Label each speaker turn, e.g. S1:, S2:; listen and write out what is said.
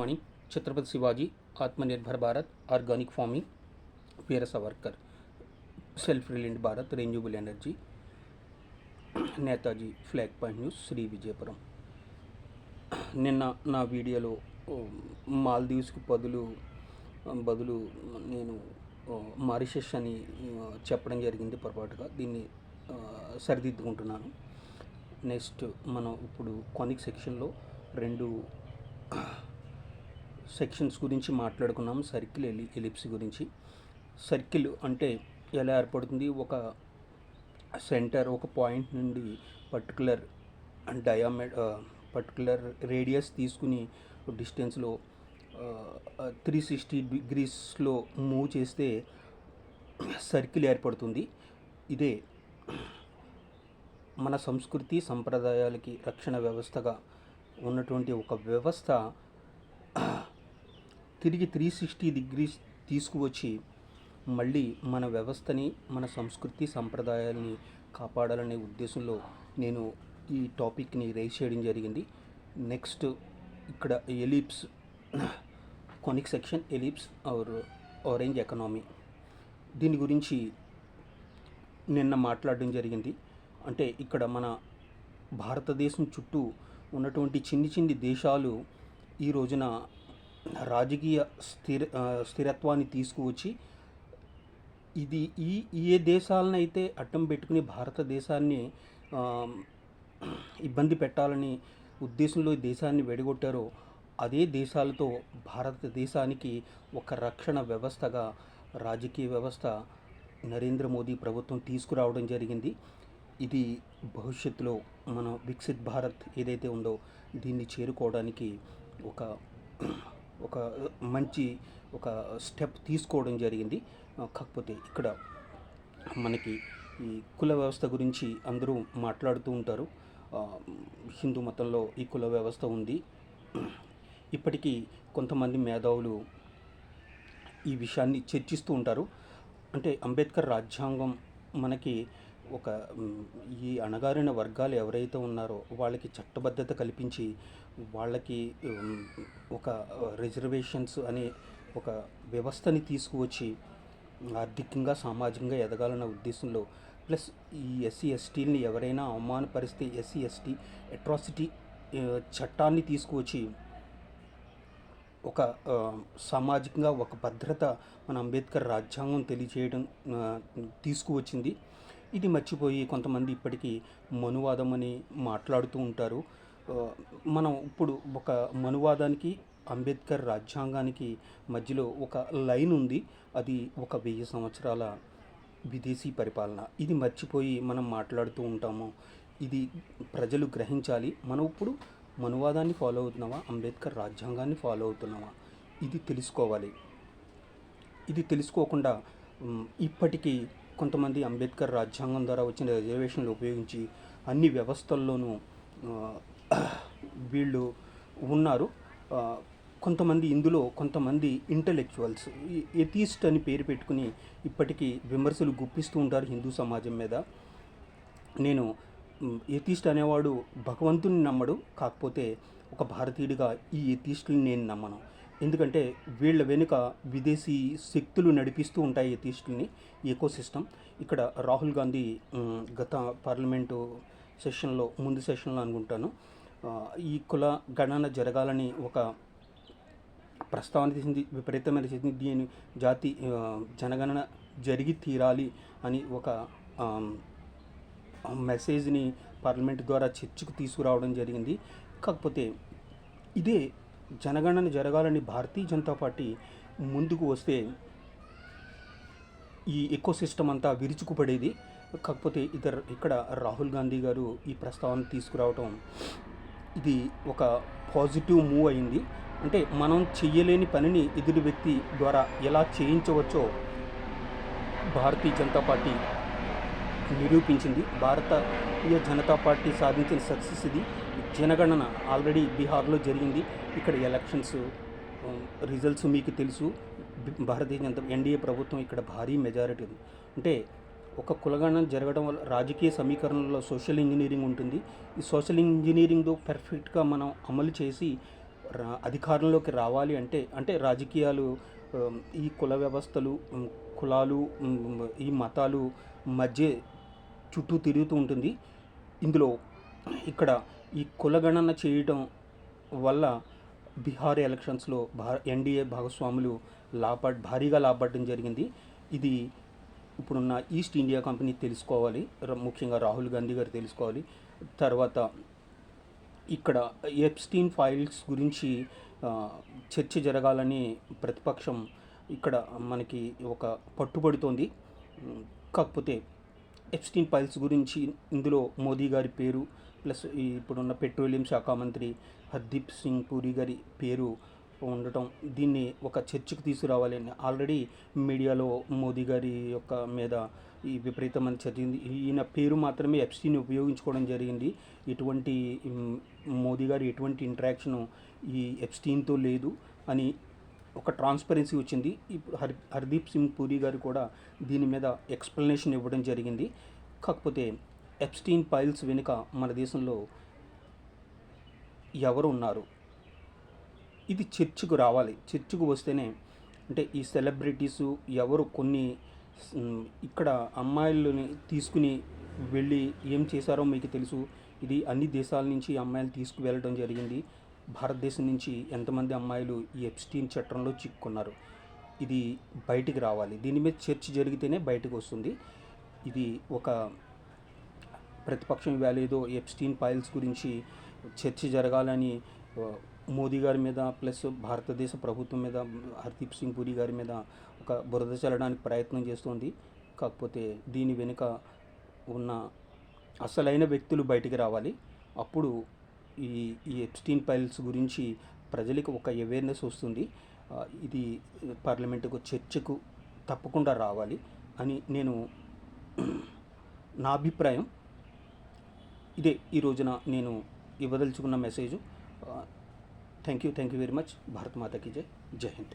S1: मणि Chhatrapati Shivaji Atmanirbhar Bharat organic farming Veer Savarkar self reliant Bharat renewable energy Netaji flag point news Shri Vijayapuram. నిన్న నా వీడియోలో మాల్దీవ్స్కి బదులు నేను మారిషస్ అని చెప్పడం జరిగింది పొరపాటుగా. దీన్ని సరిదిద్దుకుంటున్నాను. నెక్స్ట్ మనం ఇప్పుడు కొనిక్ సెక్షన్లో రెండు సెక్షన్స్ గురించి మాట్లాడుకున్నాం. సర్కిల్, ఎలిప్స్ గురించి. సర్కిల్ అంటే ఎలా ఏర్పడుతుంది? ఒక సెంటర్, ఒక పాయింట్ నుండి పర్టికులర్ పర్టికులర్ రేడియస్ తీసుకుని డిస్టెన్స్లో 360 డిగ్రీస్లో మూవ్ చేస్తే సర్కిల్ ఏర్పడుతుంది. ఇదే మన సంస్కృతి సంప్రదాయాలకి రక్షణ వ్యవస్థగా ఉన్నటువంటి ఒక వ్యవస్థ తిరిగి 360 డిగ్రీస్ తీసుకువచ్చి మళ్ళీ మన వ్యవస్థని, మన సంస్కృతి సంప్రదాయాలని కాపాడాలనే ఉద్దేశంలో నేను ఈ టాపిక్ని రైజ్ చేయడం జరిగింది. నెక్స్ట్ ఇక్కడ ellipse, conic section, ellipse or orange economy, దీని గురించి నిన్న మాట్లాడడం జరిగింది. అంటే ఇక్కడ మన భారతదేశం చుట్టూ ఉన్నటువంటి చిన్ని దేశాలు ఈ రోజున రాజకీయ స్థిరత్వాన్ని తీసుకువచ్చి ఇది ఏ దేశాలనైతే అడ్డం పెట్టుకుని భారతదేశాన్ని ఇబ్బంది పెట్టాలని ఉద్దేశంలో దేశాన్ని వెడగొట్టారో అదే దేశాలతో భారతదేశానికి ఒక రక్షణ వ్యవస్థగా రాజకీయ వ్యవస్థ నరేంద్ర మోదీ ప్రభుత్వం తీసుకురావడం జరిగింది. ఇది భవిష్యత్తులో మన వికసిత్ భారత్ ఏదైతే ఉందో దీన్ని చేరుకోవడానికి ఒక మంచి స్టెప్ తీసుకోవడం జరిగింది. కాకపోతే ఇక్కడ మనకి ఈ కుల వ్యవస్థ గురించి అందరూ మాట్లాడుతూ ఉంటారు. హిందూ మతంలో ఈ కుల వ్యవస్థ ఉంది. ఇప్పటికీ కొంతమంది మేధావులు ఈ విషయాన్ని చర్చిస్తూ ఉంటారు. అంటే అంబేద్కర్ రాజ్యాంగం మనకి ఈ అణగారిన వర్గాలు ఎవరైతే ఉన్నారో వాళ్ళకి చట్టబద్ధత కల్పించి వాళ్ళకి ఒక రిజర్వేషన్స్ అనే ఒక వ్యవస్థని తీసుకువచ్చి ఆర్థికంగా సామాజికంగా ఎదగాలన్న ఉద్దేశంలో, ప్లస్ ఈ ఎస్సీ ఎస్టీలని ఎవరైనా అవమానపరిస్తే ఎస్సీ ఎస్టీ అట్రాసిటీ చట్టాన్ని తీసుకువచ్చి ఒక సామాజికంగా ఒక భద్రత మన అంబేద్కర్ రాజ్యాంగం తెలియజేయడం తీసుకువచ్చింది. ఇది మర్చిపోయి కొంతమంది ఇప్పటికీ మనువాదం అని మాట్లాడుతూ ఉంటారు. మనం ఇప్పుడు ఒక మనువాదానికి అంబేద్కర్ రాజ్యాంగానికి మధ్యలో ఒక లైన్ ఉంది. అది 1000 సంవత్సరాల విదేశీ పరిపాలన. ఇది మర్చిపోయి మనం మాట్లాడుతూ ఉంటాము. ఇది ప్రజలు గ్రహించాలి. మనం ఇప్పుడు మనువాదాన్ని ఫాలో అవుతున్నావా, అంబేద్కర్ రాజ్యాంగాన్ని ఫాలో అవుతున్నావా, ఇది తెలుసుకోవాలి. ఇది తెలుసుకోకుండా ఇప్పటికీ కొంతమంది అంబేద్కర్ రాజ్యాంగం ద్వారా వచ్చిన రిజర్వేషన్లు ఉపయోగించి అన్ని వ్యవస్థల్లోనూ వీళ్ళు ఉన్నారు. కొంతమంది ఇంటలెక్చువల్స్ ఎథీస్ట్ అని పేరు పెట్టుకుని ఇప్పటికీ విమర్శలు గుప్పిస్తూ ఉంటారు హిందూ సమాజం మీద. నేను ఎథీస్ట్ అనేవాడు భగవంతుని నమ్మడు. కాకపోతే ఒక భారతీయుడిగా ఈ ఎథీస్టుని నేను నమ్మను. ఎందుకంటే వీళ్ళ వెనుక విదేశీ శక్తులు నడిపిస్తూ ఉంటాయి ఎథీస్టుల్ని, ఎకోసిస్టమ్. ఇక్కడ రాహుల్ గాంధీ గత పార్లమెంటు సెషన్లో, ముందు సెషన్లో అనుకుంటాను, ఈ కుల గణన జరగాలని ఒక ప్రస్తావన తీసింది. విపరీతమైన దీని జాతి జనగణన జరిగి తీరాలి అని ఒక మెసేజ్ని పార్లమెంట్ ద్వారా చర్చకు తీసుకురావడం జరిగింది. కాకపోతే ఇదే జనగణన జరగాలని భారతీయ జనతా పార్టీ ముందుకు వస్తే ఈ ఎకోసిస్టమ్ అంతా విరుచుకుపడేది. కాకపోతే ఇక్కడ రాహుల్ గాంధీ గారు ఈ ప్రస్తావన తీసుకురావటం ఇది ఒక పాజిటివ్ మూవ్ అయింది. అంటే మనం చెయ్యలేని పనిని ఎదుటి వ్యక్తి ద్వారా ఎలా చేయించవచ్చో భారతీయ జనతా పార్టీ నిరూపించింది. భారతీయ జనతా పార్టీ సాధించిన సక్సెస్ ఇది. జనగణన ఆల్రెడీ బీహార్లో జరిగింది. ఇక్కడ ఎలక్షన్స్ రిజల్ట్స్ మీకు తెలుసు. భారతీయ జనతా ఎన్డీఏ ప్రభుత్వం ఇక్కడ భారీ మెజారిటీ ఉంది. అంటే ఒక కులగణన జరగడం వల్ల రాజకీయ సమీకరణలో సోషల్ ఇంజనీరింగ్ ఉంటుంది. ఈ సోషల్ ఇంజనీరింగ్తో పర్ఫెక్ట్గా మనం అమలు చేసి అధికారంలోకి రావాలి అంటే అంటే రాజకీయాలు ఈ కుల వ్యవస్థలు, కులాలు, ఈ మతాలు మధ్య చుట్టూ తిరుగుతూ ఉంటుంది. ఇందులో ఇక్కడ ఈ కులగణన చేయటం వల్ల బీహార్ ఎలక్షన్స్లో ఎన్డీఏ భాగస్వాములు భారీగా లాభపడడం జరిగింది. ఇది ఇప్పుడున్న ఈస్ట్ ఇండియా కంపెనీ తెలుసుకోవాలి, ముఖ్యంగా రాహుల్ గాంధీ గారు తెలుసుకోవాలి. తర్వాత ఇక్కడ ఎప్స్టీన్ ఫైల్స్ గురించి చర్చ జరగాలని ప్రతిపక్షం ఇక్కడ మనకి ఒక పట్టుబడుతోంది. కాకపోతే ఎప్స్టీన్ ఫైల్స్ గురించి ఇందులో మోదీ గారి పేరు ప్లస్ ఇప్పుడున్న పెట్రోలియం శాఖ మంత్రి హర్దీప్ సింగ్ పూరి గారి పేరు ఉండటం దీన్ని ఒక చర్చకు తీసుకురావాలని ఆల్రెడీ మీడియాలో మోదీ గారి యొక్క మీద ఈ విపరీతమైన చర్చ. ఈయన పేరు మాత్రమే ఎప్స్టీన్ ఉపయోగించుకోవడం జరిగింది. ఎటువంటి మోదీ గారి ఎటువంటి ఇంటరాక్షను ఈ ఎప్స్టీన్తో లేదు అని ఒక ట్రాన్స్పరెన్సీ వచ్చింది. ఇప్పుడు హర్దీప్ సింగ్ పూరి గారు కూడా దీని మీద ఎక్స్ప్లెనేషన్ ఇవ్వడం జరిగింది. కాకపోతే ఎప్స్టీన్ ఫైల్స్ వెనుక మన దేశంలో ఎవరు ఉన్నారు, ఇది చర్చకు రావాలి. చర్చకు వస్తేనే అంటే ఈ సెలబ్రిటీసు ఎవరు కొన్ని ఇక్కడ అమ్మాయిలని తీసుకుని వెళ్ళి ఏం చేశారో మీకు తెలుసు. ఇది అన్ని దేశాల నుంచి అమ్మాయిలు తీసుకువెళ్ళడం జరిగింది. భారతదేశం నుంచి ఎంతమంది అమ్మాయిలు ఈ ఎప్స్టీన్ చట్టంలో చిక్కుకున్నారు, ఇది బయటికి రావాలి. దీని మీద చర్చ జరిగితేనే బయటకు వస్తుంది. ఇది ఒక ప్రతిపక్షం ఇవాళ ఏదో ఎప్స్టీన్ ఫైల్స్ గురించి చర్చ జరగాలని మోదీ గారి మీద ప్లస్ భారతదేశ ప్రభుత్వం మీద హర్దీప్ సింగ్ పూరి గారి మీద ఒక బురద చల్లడానికి ప్రయత్నం చేస్తోంది. కాకపోతే దీని వెనుక ఉన్న అసలైన వ్యక్తులు బయటికి రావాలి. అప్పుడు ఈ ఎప్స్టీన్ ఫైల్స్ గురించి ప్రజలకు ఒక అవేర్నెస్ వస్తుంది. ఇది పార్లమెంటుకు చర్చకు తప్పకుండా రావాలి అని నేను నా అభిప్రాయం. ఇదే ఈ రోజున నేను ఇవ్వదలుచుకున్న message. Thank you very much. Bharat Mata కీ జై. జై హింద్.